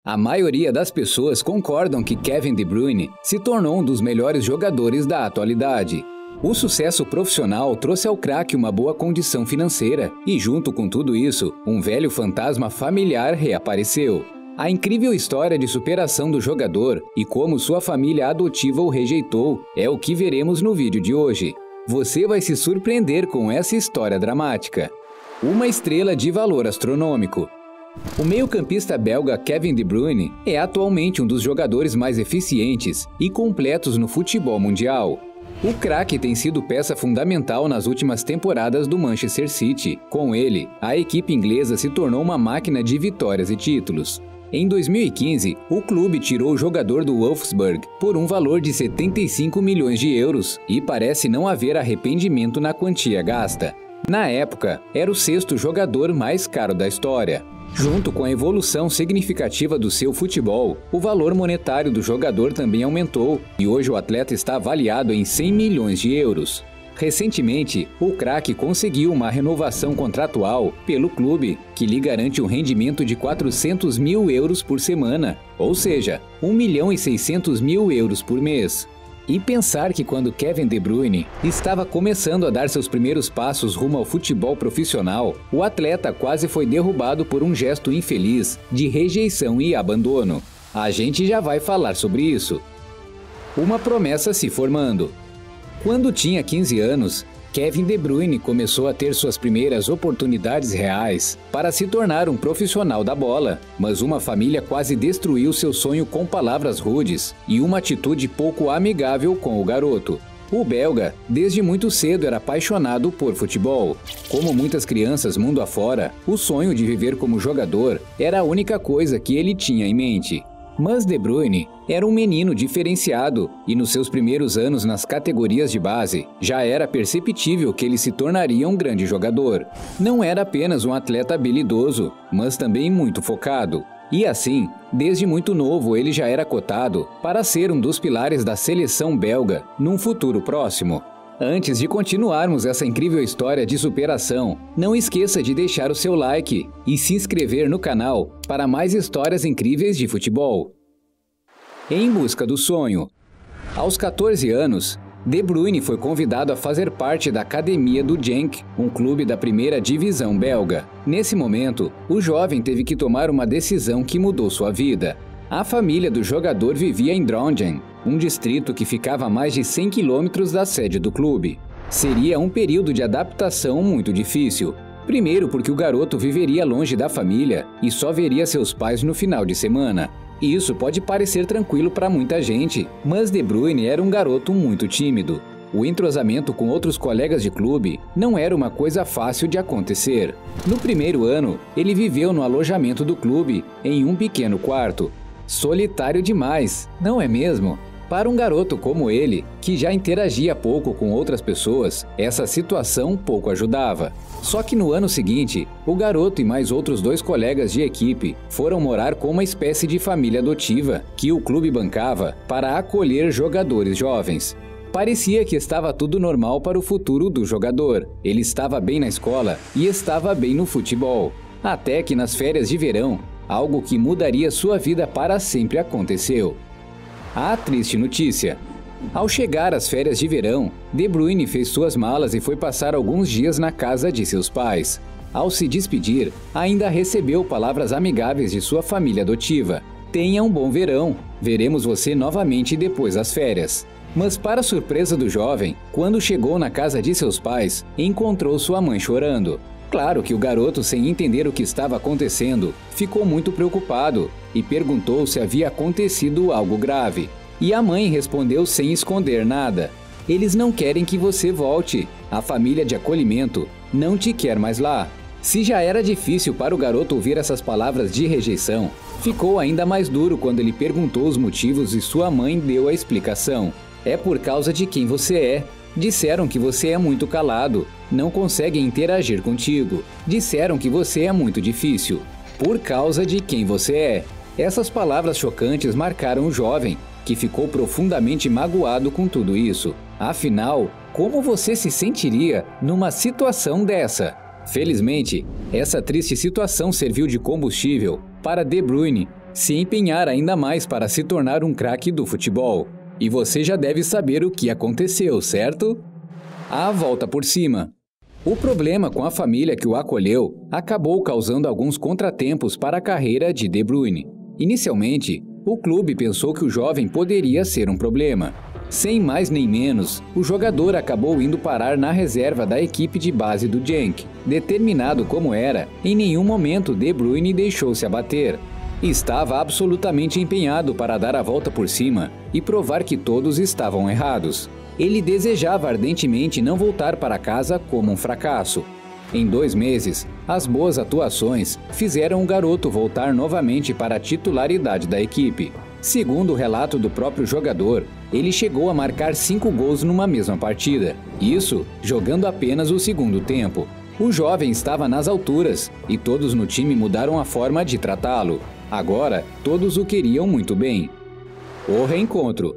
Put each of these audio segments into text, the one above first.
A maioria das pessoas concordam que Kevin De Bruyne se tornou um dos melhores jogadores da atualidade. O sucesso profissional trouxe ao craque uma boa condição financeira e, junto com tudo isso, um velho fantasma familiar reapareceu. A incrível história de superação do jogador e como sua família adotiva o rejeitou é o que veremos no vídeo de hoje. Você vai se surpreender com essa história dramática. Uma estrela de valor astronômico. O meio-campista belga Kevin De Bruyne é atualmente um dos jogadores mais eficientes e completos no futebol mundial. O craque tem sido peça fundamental nas últimas temporadas do Manchester City. Com ele, a equipe inglesa se tornou uma máquina de vitórias e títulos. Em 2015, o clube tirou o jogador do Wolfsburg por um valor de 75 milhões de euros e parece não haver arrependimento na quantia gasta. Na época, era o sexto jogador mais caro da história. Junto com a evolução significativa do seu futebol, o valor monetário do jogador também aumentou e hoje o atleta está avaliado em 100 milhões de euros. Recentemente, o craque conseguiu uma renovação contratual pelo clube que lhe garante um rendimento de 400 mil euros por semana, ou seja, 1.600.000 euros por mês. E pensar que quando Kevin De Bruyne estava começando a dar seus primeiros passos rumo ao futebol profissional, o atleta quase foi derrubado por um gesto infeliz de rejeição e abandono. A gente já vai falar sobre isso. Uma promessa se formando. Quando tinha 15 anos, Kevin De Bruyne começou a ter suas primeiras oportunidades reais para se tornar um profissional da bola, mas uma família quase destruiu seu sonho com palavras rudes e uma atitude pouco amigável com o garoto. O belga, desde muito cedo, era apaixonado por futebol. Como muitas crianças mundo afora, o sonho de viver como jogador era a única coisa que ele tinha em mente. Mas De Bruyne era um menino diferenciado e nos seus primeiros anos nas categorias de base já era perceptível que ele se tornaria um grande jogador. Não era apenas um atleta habilidoso, mas também muito focado. E assim, desde muito novo ele já era cotado para ser um dos pilares da seleção belga num futuro próximo. Antes de continuarmos essa incrível história de superação, não esqueça de deixar o seu like e se inscrever no canal para mais histórias incríveis de futebol. Em busca do sonho. Aos 14 anos, De Bruyne foi convidado a fazer parte da academia do Genk, um clube da primeira divisão belga. Nesse momento, o jovem teve que tomar uma decisão que mudou sua vida. A família do jogador vivia em Drongen, um distrito que ficava a mais de 100 quilômetros da sede do clube. Seria um período de adaptação muito difícil. Primeiro porque o garoto viveria longe da família e só veria seus pais no final de semana. Isso pode parecer tranquilo para muita gente, mas De Bruyne era um garoto muito tímido. O entrosamento com outros colegas de clube não era uma coisa fácil de acontecer. No primeiro ano, ele viveu no alojamento do clube, em um pequeno quarto. Solitário demais, não é mesmo? Para um garoto como ele, que já interagia pouco com outras pessoas, essa situação pouco ajudava. Só que no ano seguinte, o garoto e mais outros 2 colegas de equipe foram morar com uma espécie de família adotiva que o clube bancava para acolher jogadores jovens. Parecia que estava tudo normal para o futuro do jogador. Ele estava bem na escola e estava bem no futebol. Até que nas férias de verão, algo que mudaria sua vida para sempre aconteceu. A triste notícia. Ao chegar às férias de verão, De Bruyne fez suas malas e foi passar alguns dias na casa de seus pais. Ao se despedir, ainda recebeu palavras amigáveis de sua família adotiva. Tenha um bom verão, veremos você novamente depois das férias. Mas para surpresa do jovem, quando chegou na casa de seus pais, encontrou sua mãe chorando. Claro que o garoto, sem entender o que estava acontecendo, ficou muito preocupado e perguntou se havia acontecido algo grave. E a mãe respondeu sem esconder nada: eles não querem que você volte. A família de acolhimento não te quer mais lá. Se já era difícil para o garoto ouvir essas palavras de rejeição, ficou ainda mais duro quando ele perguntou os motivos e sua mãe deu a explicação. É por causa de quem você é. Disseram que você é muito calado, não conseguem interagir contigo. Disseram que você é muito difícil, por causa de quem você é. Essas palavras chocantes marcaram o jovem, que ficou profundamente magoado com tudo isso. Afinal, como você se sentiria numa situação dessa? Felizmente, essa triste situação serviu de combustível para De Bruyne se empenhar ainda mais para se tornar um craque do futebol. E você já deve saber o que aconteceu, certo? A volta por cima. O problema com a família que o acolheu acabou causando alguns contratempos para a carreira de De Bruyne. Inicialmente, o clube pensou que o jovem poderia ser um problema. Sem mais nem menos, o jogador acabou indo parar na reserva da equipe de base do Genk. Determinado como era, em nenhum momento De Bruyne deixou-se abater. Estava absolutamente empenhado para dar a volta por cima e provar que todos estavam errados. Ele desejava ardentemente não voltar para casa como um fracasso. Em 2 meses, as boas atuações fizeram o garoto voltar novamente para a titularidade da equipe. Segundo o relato do próprio jogador, ele chegou a marcar 5 gols numa mesma partida, isso jogando apenas o segundo tempo. O jovem estava nas alturas e todos no time mudaram a forma de tratá-lo. Agora, todos o queriam muito bem. O reencontro.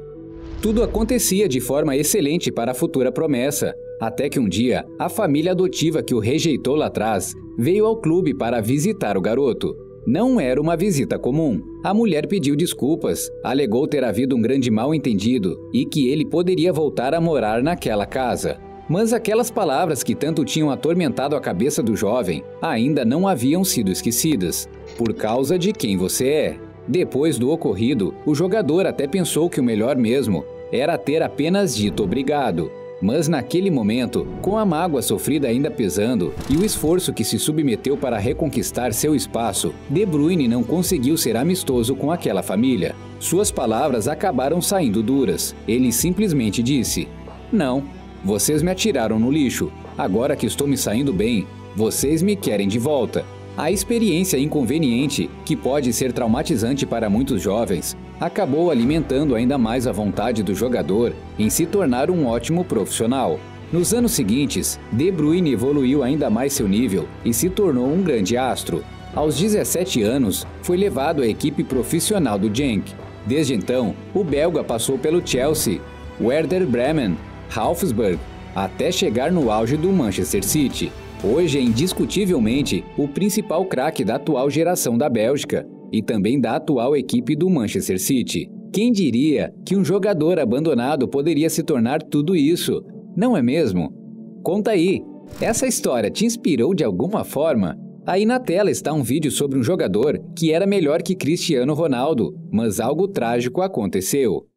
Tudo acontecia de forma excelente para a futura promessa, até que um dia, a família adotiva que o rejeitou lá atrás veio ao clube para visitar o garoto. Não era uma visita comum. A mulher pediu desculpas, alegou ter havido um grande mal-entendido e que ele poderia voltar a morar naquela casa. Mas aquelas palavras que tanto tinham atormentado a cabeça do jovem ainda não haviam sido esquecidas. Por causa de quem você é. Depois do ocorrido, o jogador até pensou que o melhor mesmo era ter apenas dito obrigado. Mas naquele momento, com a mágoa sofrida ainda pesando e o esforço que se submeteu para reconquistar seu espaço, De Bruyne não conseguiu ser amistoso com aquela família. Suas palavras acabaram saindo duras. Ele simplesmente disse: "Não, vocês me atiraram no lixo. Agora que estou me saindo bem, vocês me querem de volta." A experiência inconveniente, que pode ser traumatizante para muitos jovens, acabou alimentando ainda mais a vontade do jogador em se tornar um ótimo profissional. Nos anos seguintes, De Bruyne evoluiu ainda mais seu nível e se tornou um grande astro. Aos 17 anos, foi levado à equipe profissional do Genk. Desde então, o belga passou pelo Chelsea, Werder Bremen, Wolfsburg, até chegar no auge do Manchester City. Hoje é indiscutivelmente o principal craque da atual geração da Bélgica e também da atual equipe do Manchester City. Quem diria que um jogador abandonado poderia se tornar tudo isso, não é mesmo? Conta aí, essa história te inspirou de alguma forma? Aí na tela está um vídeo sobre um jogador que era melhor que Cristiano Ronaldo, mas algo trágico aconteceu.